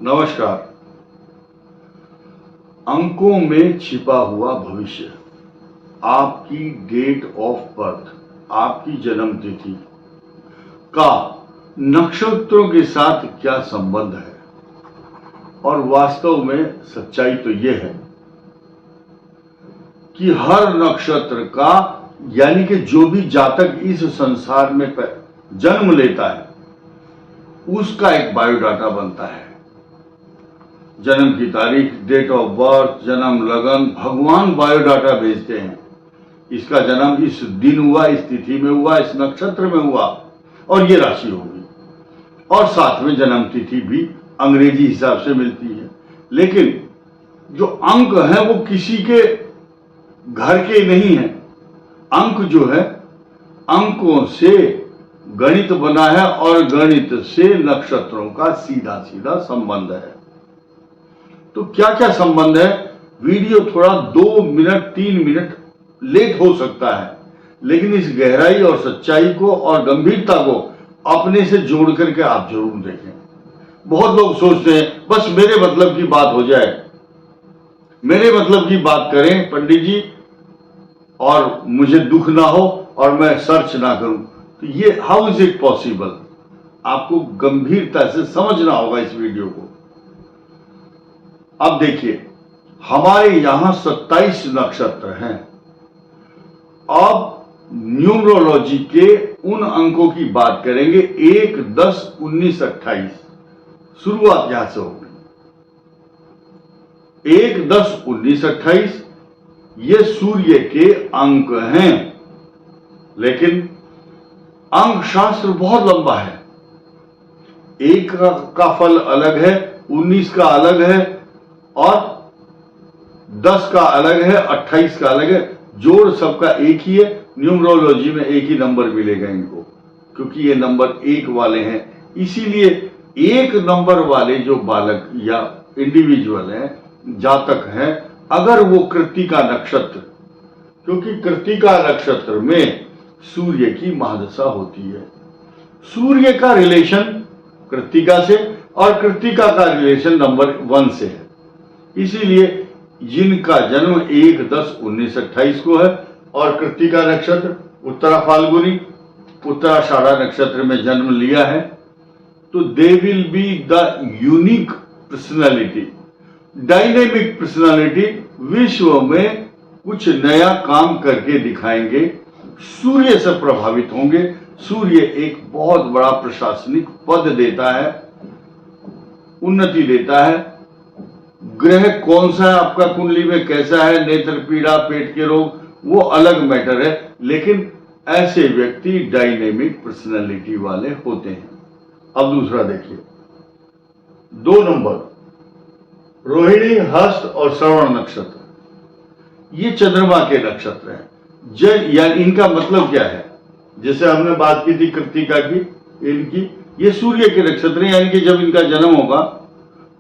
नमस्कार। अंकों में छिपा हुआ भविष्य, आपकी डेट ऑफ बर्थ, आपकी जन्म तिथि का नक्षत्रों के साथ क्या संबंध है। और वास्तव में सच्चाई तो यह है कि हर नक्षत्र का, यानी कि जो भी जातक इस संसार में जन्म लेता है उसका एक बायोडाटा बनता है। जन्म की तारीख, डेट ऑफ बर्थ, जन्म लगन, भगवान बायोडाटा भेजते हैं। इसका जन्म इस दिन हुआ, इस तिथि में हुआ, इस नक्षत्र में हुआ और ये राशि होगी। और साथ में जन्म तिथि भी अंग्रेजी हिसाब से मिलती है। लेकिन जो अंक है वो किसी के घर के नहीं है। अंक जो है, अंकों से गणित बना है और गणित से नक्षत्रों का सीधा सीधा संबंध है। तो क्या क्या संबंध है, वीडियो थोड़ा 2 मिनट 3 मिनट लेट हो सकता है, लेकिन इस गहराई और सच्चाई को और गंभीरता को अपने से जोड़ करके आप जरूर देखें। बहुत लोग सोचते हैं बस मेरे मतलब की बात हो जाए, मेरे मतलब की बात करें पंडित जी और मुझे दुख ना हो और मैं सर्च ना करूं। तो ये हाउ इज इट पॉसिबल, आपको गंभीरता से समझना होगा इस वीडियो को। अब देखिए, हमारे यहां 27 नक्षत्र हैं। अब न्यूमरोलॉजी के उन अंकों की बात करेंगे 1, 10, 19, 28। शुरुआत यहां से होगी। 1, 10, 19, 28 ये सूर्य के अंक हैं। लेकिन अंक शास्त्र बहुत लंबा है। 1 का फल अलग है, 19 का अलग है और 10 का अलग है, 28 का अलग है। जोड़ सबका एक ही है। न्यूमरोलॉजी में एक ही नंबर मिलेगा इनको, क्योंकि ये नंबर 1 वाले हैं। इसीलिए 1 नंबर वाले जो बालक या इंडिविजुअल हैं, जातक हैं, अगर वो कृत्तिका नक्षत्र, क्योंकि कृत्तिका नक्षत्र में सूर्य की महादशा होती है। सूर्य का रिलेशन कृत्तिका से और कृत्तिका का रिलेशन नंबर 1 से है। इसीलिए जिनका जन्म 1, 10, 19, 28 को है और कृत्तिका नक्षत्र, उत्तरा फाल्गुनी, उत्तराषाढ़ा नक्षत्र में जन्म लिया है, तो they will be the unique personality, dynamic personality. विश्व में कुछ नया काम करके दिखाएंगे, सूर्य से प्रभावित होंगे। सूर्य एक बहुत बड़ा प्रशासनिक पद देता है, उन्नति देता है। ग्रह कौन सा है आपका कुंडली में, कैसा है, नेत्र पीड़ा, पेट के रोग, वो अलग मैटर है। लेकिन ऐसे व्यक्ति डायनेमिक पर्सनालिटी वाले होते हैं। अब दूसरा देखिए, 2 नंबर रोहिणी, हस्त और श्रवण नक्षत्र, ये चंद्रमा के नक्षत्र हैं। या इनका मतलब क्या है, जैसे हमने बात की थी कृत्तिका की, इनकी ये सूर्य के नक्षत्र हैं, यानी कि जब इनका जन्म होगा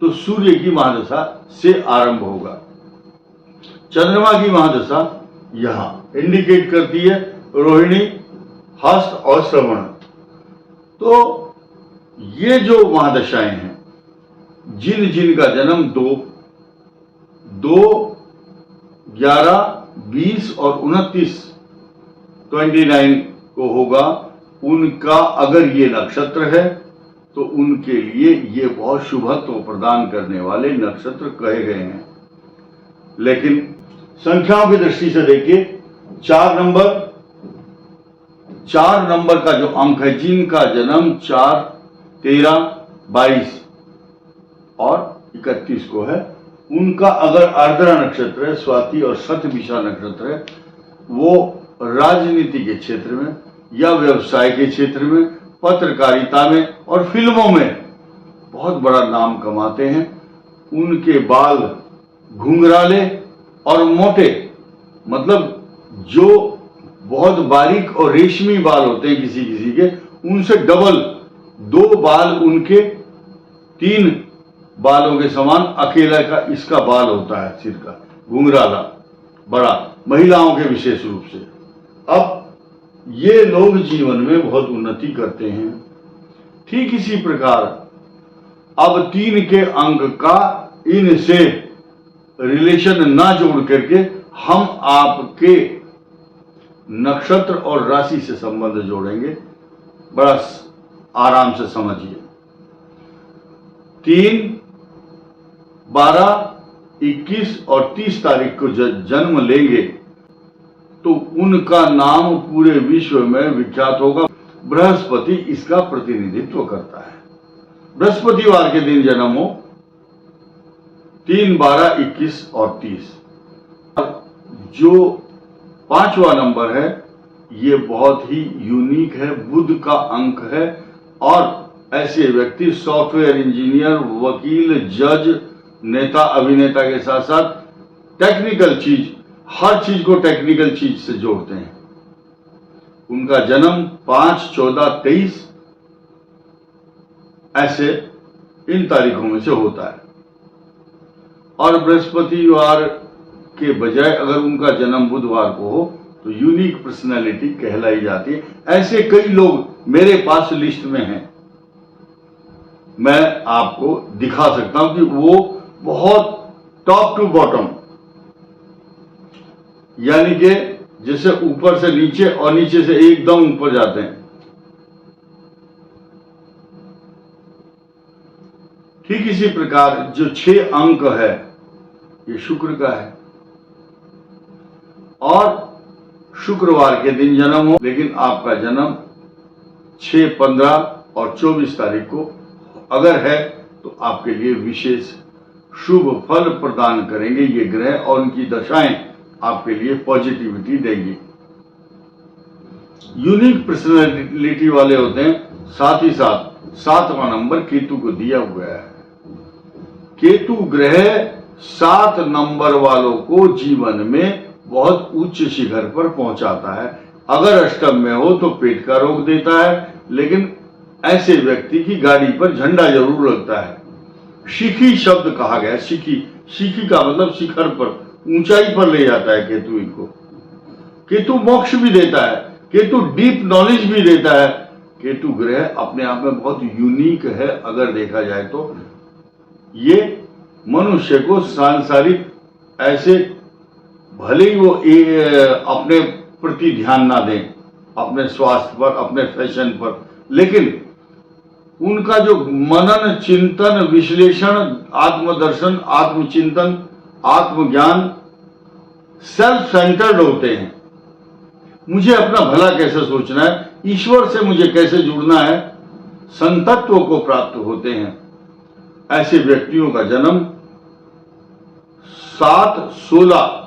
तो सूर्य की महादशा से आरंभ होगा। चंद्रमा की महादशा यहां इंडिकेट करती है रोहिणी, हस्त और श्रवण। तो ये जो महादशाएं हैं, जिन जिन का जन्म 2, 11, 20 और 29 को होगा, उनका अगर ये नक्षत्र है तो उनके लिए ये बहुत शुभत्व प्रदान करने वाले नक्षत्र कहे गए हैं। लेकिन संख्याओं की दृष्टि से देखिए, 4 नंबर का जो अंक है, जिनका जन्म 4, 13, 22 और 31 को है, उनका अगर आर्द्रा नक्षत्र है, स्वाति और शतभिषा नक्षत्र है, वो राजनीति के क्षेत्र में या व्यवसाय के क्षेत्र में, पत्रकारिता में और फिल्मों में बहुत बड़ा नाम कमाते हैं। उनके बाल घुंघराले और मोटे, मतलब जो बहुत बारीक और रेशमी बाल होते हैं किसी किसी के, उनसे डबल 2 बाल उनके 3 बालों के समान अकेला का इसका बाल होता है, सिर का घुंघराला बड़ा, महिलाओं के विशेष रूप से। अब ये लोग जीवन में बहुत उन्नति करते हैं। ठीक इसी प्रकार अब 3 के अंक का इनसे रिलेशन ना जोड़ करके हम आपके नक्षत्र और राशि से संबंध जोड़ेंगे। बड़ा आराम से समझिए। 3, 12, 21 और 30 तारीख को जन्म लेंगे तो उनका नाम पूरे विश्व में विख्यात होगा। बृहस्पति इसका प्रतिनिधित्व करता है। बृहस्पतिवार के दिन जन्म हो 3, 12, 21 और 30। जो 5वां नंबर है ये बहुत ही यूनिक है, बुध का अंक है और ऐसे व्यक्ति सॉफ्टवेयर इंजीनियर, वकील, जज, नेता, अभिनेता के साथ साथ टेक्निकल चीज, हर चीज को टेक्निकल चीज से जोड़ते हैं। उनका जन्म 5, 14, 23 ऐसे इन तारीखों में से होता है। और बृहस्पतिवार के बजाय अगर उनका जन्म बुधवार को हो तो यूनिक पर्सनैलिटी कहलाई जाती है। ऐसे कई लोग मेरे पास लिस्ट में हैं, मैं आपको दिखा सकता हूं कि वो बहुत टॉप टू बॉटम, यानी कि जैसे ऊपर से नीचे और नीचे से एकदम ऊपर जाते हैं। ठीक इसी प्रकार जो 6 अंक है ये शुक्र का है और शुक्रवार के दिन जन्म हो, लेकिन आपका जन्म 6, 15 और 24 तारीख को अगर है तो आपके लिए विशेष शुभ फल प्रदान करेंगे ये ग्रह और उनकी दशाएं आपके लिए पॉजिटिविटी देंगी। यूनिक पर्सनैलिटी वाले होते हैं। साथ ही साथ 7वां नंबर केतु को दिया हुआ है। केतु ग्रह 7 नंबर वालों को जीवन में बहुत उच्च शिखर पर पहुंचाता है। अगर अष्टम में हो तो पेट का रोग देता है, लेकिन ऐसे व्यक्ति की गाड़ी पर झंडा जरूर लगता है। शिखी शब्द कहा गया। शिखी का मतलब शिखर पर, ऊंचाई पर ले जाता है केतु इनको। केतु मोक्ष भी देता है, केतु डीप नॉलेज भी देता है। केतु ग्रह अपने आप में बहुत यूनिक है। अगर देखा जाए तो ये मनुष्य को सांसारिक ऐसे, भले ही वो अपने प्रति ध्यान ना दें, अपने स्वास्थ्य पर, अपने फैशन पर, लेकिन उनका जो मनन, चिंतन, विश्लेषण, आत्मदर्शन, आत्मचिंतन, आत्मज्ञान सेल्फ सेंटर्ड होते हैं। मुझे अपना भला कैसे सोचना है, ईश्वर से मुझे कैसे जुड़ना है, संतत्व को प्राप्त होते हैं। ऐसे व्यक्तियों का जन्म 7, 16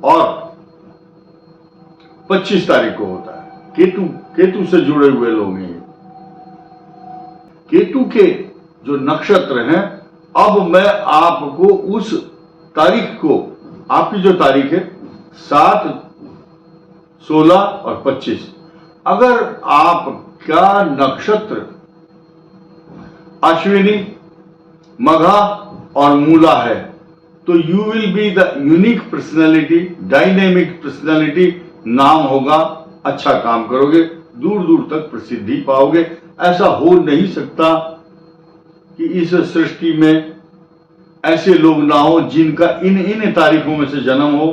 और 25 तारीख को होता है। केतु से जुड़े हुए लोग हैं। केतु के जो नक्षत्र हैं, अब मैं आपको उस तारीख को, आपकी जो तारीख है 7, 16 और 25, अगर आपका नक्षत्र अश्विनी, मघा और मूला है तो you will be the unique personality, dynamic personality नाम होगा। अच्छा काम करोगे, दूर दूर तक प्रसिद्धि पाओगे। ऐसा हो नहीं सकता कि इस सृष्टि में ऐसे लोग ना हो जिनका इन तारीखों में से जन्म हो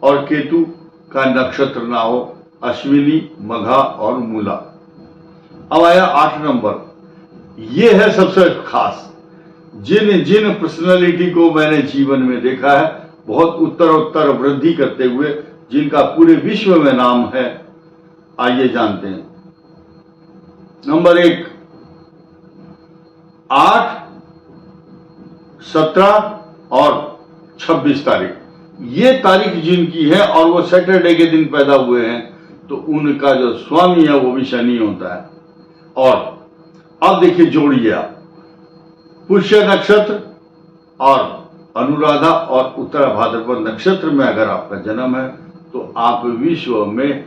और केतु का नक्षत्र ना हो, अश्विनी, मघा और मूला। अब आया 8 नंबर। ये है सबसे खास। जिन पर्सनालिटी को मैंने जीवन में देखा है बहुत उत्तरोत्तर वृद्धि करते हुए, जिनका पूरे विश्व में नाम है, आइए जानते हैं। नंबर 1, 8, 17 और 26 तारीख। ये तारीख जिनकी है और वो सैटरडे के दिन पैदा हुए हैं तो उनका जो स्वामी है वो भी शनि होता है। और अब देखिए, जोड़िए आप पुष्य नक्षत्र और अनुराधा और उत्तरा भाद्रपद नक्षत्र में अगर आपका जन्म है तो आप विश्व में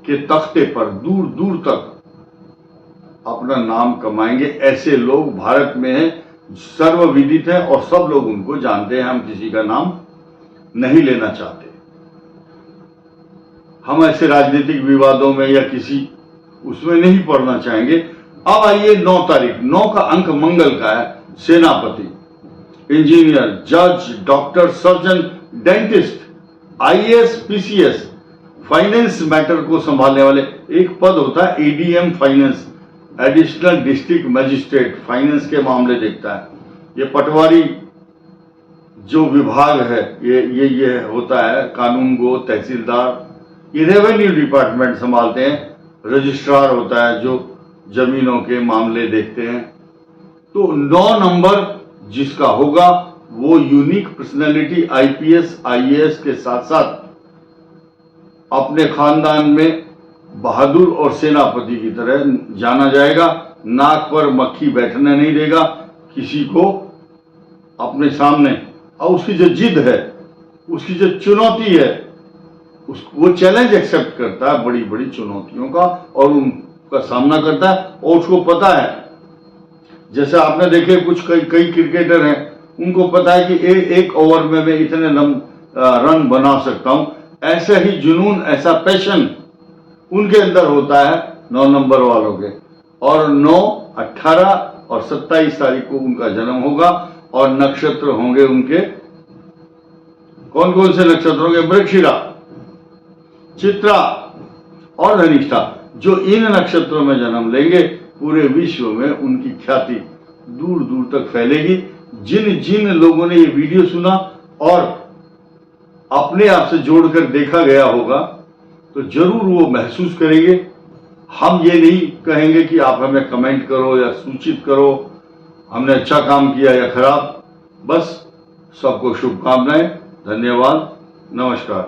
के तख्ते पर दूर दूर तक अपना नाम कमाएंगे। ऐसे लोग भारत में हैं, सर्वविदित हैं और सब लोग उनको जानते हैं। हम किसी का नाम नहीं लेना चाहते। हम ऐसे राजनीतिक विवादों में या किसी उसमें नहीं पड़ना चाहेंगे। अब आइए 9 तारीख, 9 का अंक मंगल का है। सेनापति, इंजीनियर, जज, doctor, surgeon, dentist, IAS, PCS, finance matter को संभालने वाले। एक पद होता है ADM finance, additional district magistrate, finance के मामले देखता है। ये पटवारी जो विभाग है ये होता है। कानून गो, तहसीलदार, ये रेवेन्यू डिपार्टमेंट संभालते हैं। रजिस्ट्रार होता है जो जमीनों के मामले देखते हैं। तो 9 नंबर जिसका होगा वो यूनिक पर्सनैलिटी, आईपीएस, आईएएस के साथ साथ अपने खानदान में बहादुर और सेनापति की तरह जाना जाएगा। नाक पर मक्खी बैठने नहीं देगा किसी को अपने सामने, और उसकी जो जिद है, उसकी जो चुनौती है, वो चैलेंज एक्सेप्ट करता है बड़ी बड़ी चुनौतियों का और उनका सामना करता है। और उसको पता है, जैसे आपने देखे कुछ कई क्रिकेटर हैं, उनको पता है कि एक ओवर में मैं इतने रन बना सकता हूं। ऐसा ही जुनून, ऐसा पैशन उनके अंदर होता है 9 नंबर वालों के। और 9, 18 और 27 तारीख को उनका जन्म होगा और नक्षत्र होंगे उनके, कौन कौन से नक्षत्र होंगे? मृगशिरा, चित्रा और धनिष्ठा। जो इन नक्षत्रों में जन्म लेंगे पूरे विश्व में उनकी ख्याति दूर दूर तक फैलेगी। जिन जिन लोगों ने ये वीडियो सुना और अपने आप से जोड़कर देखा गया होगा तो जरूर वो महसूस करेंगे। हम ये नहीं कहेंगे कि आप हमें कमेंट करो या सूचित करो हमने अच्छा काम किया या खराब। बस सबको शुभकामनाएं, धन्यवाद, नमस्कार।